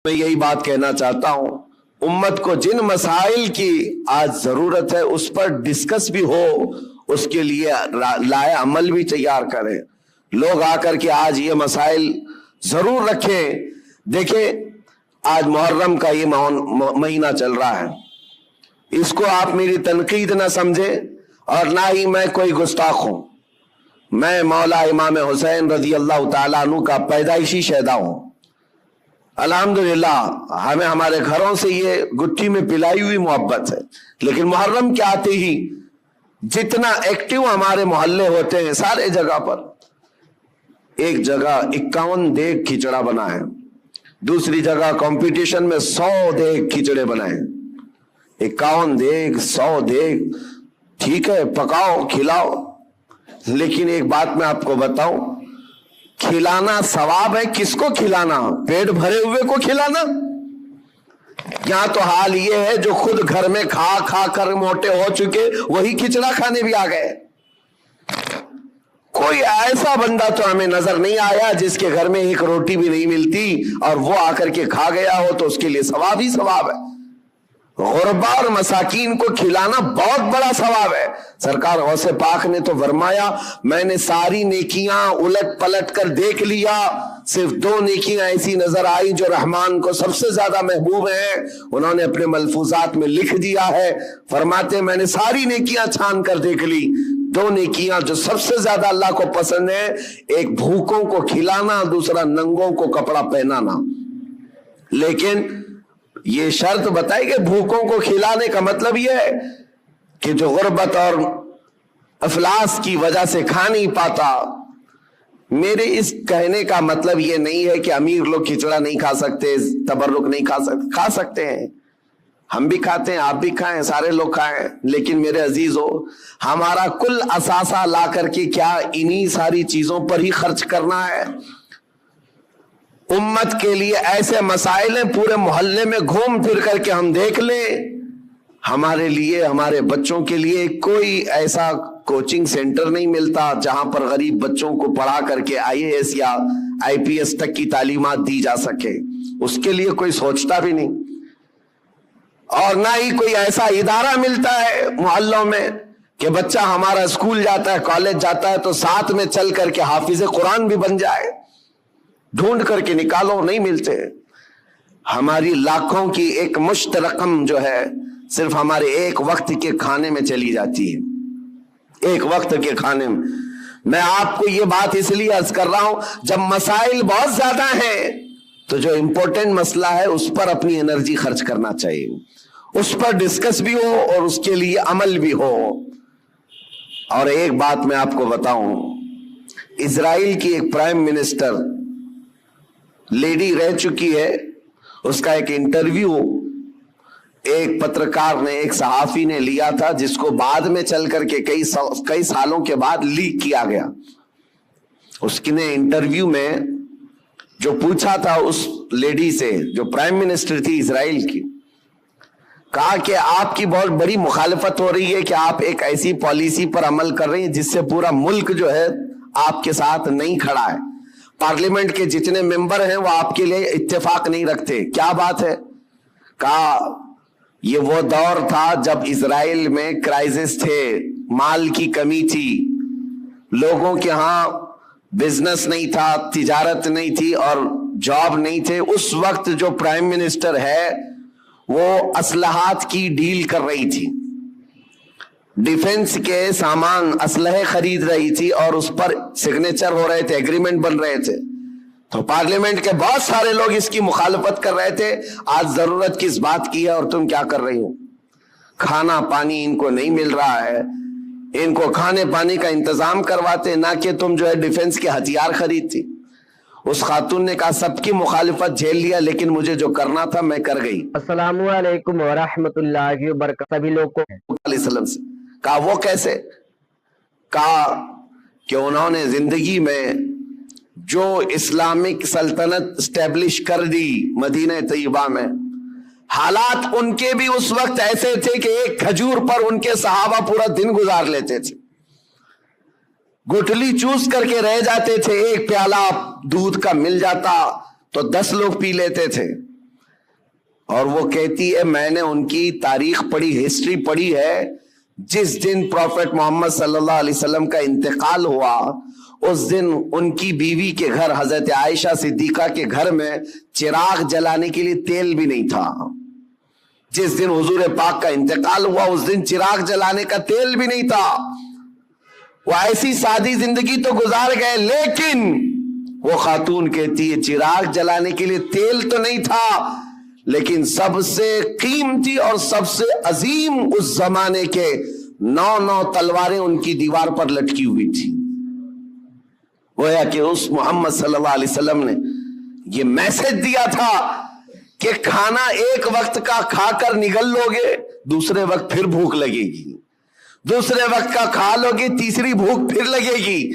मैं यही बात कहना चाहता हूं, उम्मत को जिन मसाइल की आज जरूरत है उस पर डिस्कस भी हो, उसके लिए लाए अमल भी तैयार करें। लोग आकर के आज ये मसाइल जरूर रखें। देखें, आज मुहर्रम का ये महीना चल रहा है, इसको आप मेरी तनकीद ना समझे और ना ही मैं कोई गुस्ताख हूं। मैं मौला इमाम हुसैन रजी अल्लाह ताला अन्हु का पैदाइशी शहदा हूं। अल्हम्दुलिल्लाह हमें हमारे घरों से ये गुट्ठी में पिलाई हुई मोहब्बत है, लेकिन मुहर्रम के आते ही जितना एक्टिव हमारे मोहल्ले होते हैं, सारे जगह पर एक जगह 51 देग खिचड़ा बना है, दूसरी जगह कंपटीशन में 100 देग खिचड़े बनाए। 51 देग 100 देग, ठीक है, पकाओ खिलाओ, लेकिन एक बात मैं आपको बताऊं, खिलाना सवाब है। किसको खिलाना? पेट भरे हुए को खिलाना। यहां तो हाल ये है, जो खुद घर में खा खा कर मोटे हो चुके वही खिचड़ा खाने भी आ गए। कोई ऐसा बंदा तो हमें नजर नहीं आया जिसके घर में एक रोटी भी नहीं मिलती और वो आकर के खा गया हो, तो उसके लिए सवाब ही सवाब है। गुरबा और मसाकीन को खिलाना बहुत बड़ा सवाब है। सरकार गौसे पाक ने तो फरमाया, मैंने सारी नेकियां उलट पलट कर देख लिया, सिर्फ 2 नेकियां ऐसी नजर आई जो रहमान को सबसे ज्यादा महबूब हैं। उन्होंने अपने मलफूजात में लिख दिया है, फरमाते मैंने सारी नेकियां छान कर देख ली, 2 नेकियां जो सबसे ज्यादा अल्लाह को पसंद है, एक भूखों को खिलाना, दूसरा नंगों को कपड़ा पहनाना। लेकिन ये शर्त बताई कि भूखों को खिलाने का मतलब यह है कि जो गुर्बत और अफलास की वजह से खा नहीं पाता। मेरे इस कहने का मतलब यह नहीं है कि अमीर लोग खिचड़ा नहीं खा सकते, तबर्रुक नहीं खा सकते हैं। हम भी खाते हैं, आप भी खाएं, सारे लोग खाएं, लेकिन मेरे अजीजों, हमारा कुल असासा ला करके क्या इन्हीं सारी चीजों पर ही खर्च करना है? उम्मत के लिए ऐसे मसाइल हैं, पूरे मोहल्ले में घूम फिर करके हम देख लें। हमारे लिए, हमारे बच्चों के लिए कोई ऐसा कोचिंग सेंटर नहीं मिलता जहां पर गरीब बच्चों को पढ़ा करके IAS या IPS तक की तालीमात दी जा सके। उसके लिए कोई सोचता भी नहीं। और ना ही कोई ऐसा इदारा मिलता है मोहल्लों में कि बच्चा हमारा स्कूल जाता है, कॉलेज जाता है, तो साथ में चल करके हाफिज कुरान भी बन जाए। ढूंढ करके निकालो, नहीं मिलते। हमारी लाखों की एक मुश्त रकम जो है सिर्फ हमारे एक वक्त के खाने में चली जाती है, एक वक्त के खाने में। मैं आपको ये बात इसलिए अर्ज कर रहा हूं, जब मसाइल बहुत ज्यादा हैं तो जो इंपॉर्टेंट मसला है उस पर अपनी एनर्जी खर्च करना चाहिए, उस पर डिस्कस भी हो और उसके लिए अमल भी हो। और एक बात मैं आपको बताऊं, इजराइल की एक प्राइम मिनिस्टर लेडी रह चुकी है, उसका एक इंटरव्यू एक पत्रकार ने, एक सहाफी ने लिया था, जिसको बाद में चल करके कई सालों के बाद लीक किया गया। उसने इंटरव्यू में जो पूछा था उस लेडी से, जो प्राइम मिनिस्टर थी इजराइल की, कहा कि आपकी बहुत बड़ी मुखालफत हो रही है कि आप एक ऐसी पॉलिसी पर अमल कर रही हैं जिससे पूरा मुल्क जो है आपके साथ नहीं खड़ा है। पार्लियामेंट के जितने मेंबर हैं वो आपके लिए इत्तेफाक नहीं रखते। क्या बात है? कहा ये वो दौर था जब इजराइल में क्राइसिस थे, माल की कमी थी, लोगों के यहां बिजनेस नहीं था, तिजारत नहीं थी और जॉब नहीं थे। उस वक्त जो प्राइम मिनिस्टर है वो असलहात की डील कर रही थी, डिफेंस के सामान असलहे खरीद रही थी और उस पर सिग्नेचर हो रहे थे, एग्रीमेंट बन रहे थे। तो पार्लियामेंट के बहुत सारे लोग इसकी मुखालफत कर रहे थे। आज जरूरत किस बात की है और तुम क्या कर रही हो? खाना पानी इनको नहीं मिल रहा है, इनको खाने पानी का इंतजाम करवाते, ना कि तुम जो है डिफेंस के हथियार खरीदती। उस खातून ने कहा सबकी मुखालिफत झेल लिया, लेकिन मुझे जो करना था मैं कर गई। अस्सलामु अलैकुम व रहमतुल्लाहि व बरकातहू। सभी लोग को से कहा वो कैसे? कहा कि उन्होंने जिंदगी में जो इस्लामिक सल्तनत स्टैब्लिश कर दी मदीना तैयबा में, हालात उनके भी उस वक्त ऐसे थे कि एक खजूर पर उनके सहाबा पूरा दिन गुजार लेते थे, गुठली चूस करके रह जाते थे। एक प्याला दूध का मिल जाता तो 10 लोग पी लेते थे। اور وہ کہتی ہے میں نے ان کی تاریخ پڑھی، ہسٹری پڑھی ہے، جس دن پروفیٹ محمد صلی اللہ علیہ وسلم کا انتقال ہوا اس دن ان کی بیوی کے گھر حضرت عائشہ صدیقہ کے گھر میں چراغ جلانے کے لیے تیل بھی نہیں تھا. جس دن حضور پاک کا انتقال ہوا اس دن چراغ جلانے کا تیل بھی نہیں تھا. وہ ایسی سادی زندگی تو گزار گئے، لیکن وہ خاتون کہتی ہے چراغ جلانے کے لیے تیل تو نہیں تھا، لیکن سب سے قیمتی اور سب سے عظیم اس زمانے کے 9 تلواریں ان کی دیوار پر لٹکی ہوئی تھی. گویا کہ اس محمد صلی اللہ علیہ وسلم نے یہ میسج دیا تھا کہ کھانا ایک وقت کا کھا کر نگل لو گے، دوسرے وقت پھر بھوک لگے گی، دوسرے وقت کا کھا لو گے، تیسری بھوک پھر لگے گی،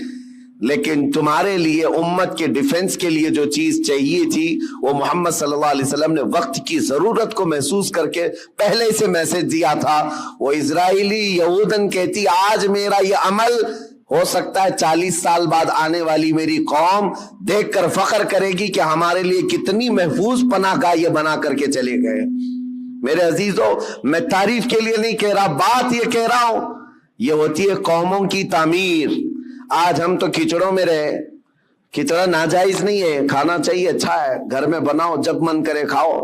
لیکن تمہارے لیے امت کے ڈیفنس کے لیے جو چیز چاہیے تھی وہ محمد صلی اللہ علیہ وسلم نے وقت کی ضرورت کو محسوس کر کے پہلے سے میسج دیا تھا. وہ اسرائیلی یہودن کہتی آج میرا یہ عمل ہو سکتا ہے 40 سال بعد آنے والی میری قوم دیکھ کر فخر کرے گی کہ ہمارے لیے کتنی محفوظ پناہ گاہ یہ بنا کر کے چلے گئے. میرے عزیزو، میں تعریف کے لیے نہیں کہہ رہا، بات یہ کہہ رہا ہوں، یہ ہوتی ہے قوموں کی تعمیر. آج ہم تو کھچڑوں میں رہے، کھچڑا ناجائز نہیں ہے، کھانا چاہیے، اچھا ہے، گھر میں بناؤ، جب من کرے کھاؤ،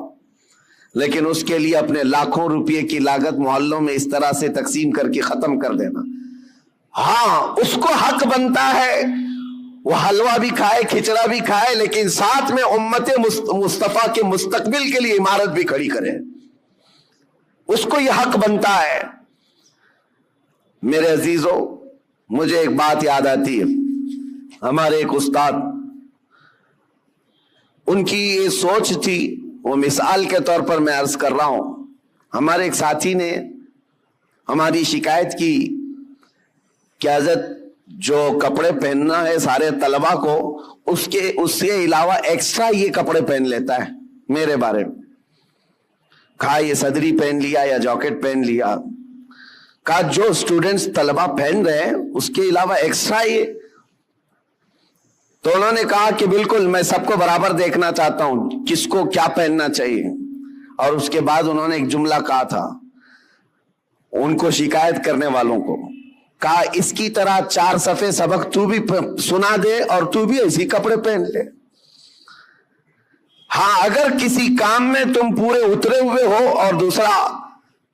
لیکن اس کے لیے اپنے لاکھوں روپے کی لاگت محلوں میں اس طرح سے تقسیم کر کے ختم کر دینا. ہاں اس کو حق بنتا ہے وہ حلوہ بھی کھائے، کھچڑا بھی کھائے، لیکن ساتھ میں امت مصطفیٰ کے مستقبل کے لیے عمارت بھی کھڑی کرے، اس کو یہ حق بنتا ہے. میرے عزیزو، مجھے ایک بات یاد آتی ہے، ہمارے ایک استاد، ان کی یہ سوچ تھی، وہ مثال کے طور پر میں عرض کر رہا ہوں. ہمارے ایک ساتھی نے ہماری شکایت کی کہ حضرت جو کپڑے پہننا ہے سارے طلبہ کو، اس کے علاوہ ایکسٹرا یہ کپڑے پہن لیتا ہے میرے بارے میں. کہا یہ صدری پہن لیا یا جاکٹ پہن لیا. کہا جو اسٹوڈنٹس طلبہ پہن رہے ہیں اس کے علاوہ ایکسٹرا یہ. تو انہوں نے کہا کہ بالکل میں سب کو برابر دیکھنا چاہتا ہوں، کس کو کیا پہننا چاہیے. اور اس کے بعد انہوں نے ایک جملہ کہا تھا ان کو شکایت کرنے والوں کو، کہا اس کی طرح 4 صفحے سبق تو بھی سنا دے اور تو بھی ایسی کپڑے پہن لے. ہاں اگر کسی کام میں تم پورے اترے ہوئے ہو اور دوسرا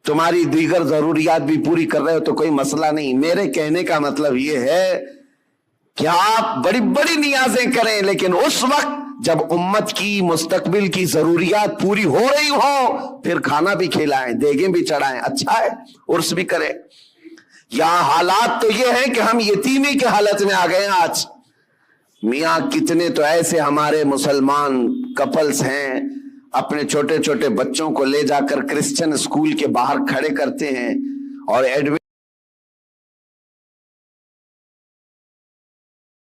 تمہاری دیگر ضروریات بھی پوری کر رہے ہو تو کوئی مسئلہ نہیں. میرے کہنے کا مطلب یہ ہے کہ آپ بڑی بڑی نیازیں کریں، لیکن اس وقت جب امت کی مستقبل کی ضروریات پوری ہو رہی ہو پھر کھانا بھی کھلائیں، دیگیں بھی چڑھائیں، اچھا ہے، عرس بھی کریں. یہاں حالات تو یہ ہیں کہ ہم یتیمی کے حالت میں آ گئے ہیں. آج میاں کتنے تو ایسے ہمارے مسلمان کپلز ہیں اپنے چھوٹے چھوٹے بچوں کو لے جا کر کرسچن اسکول کے باہر کھڑے کرتے ہیں اور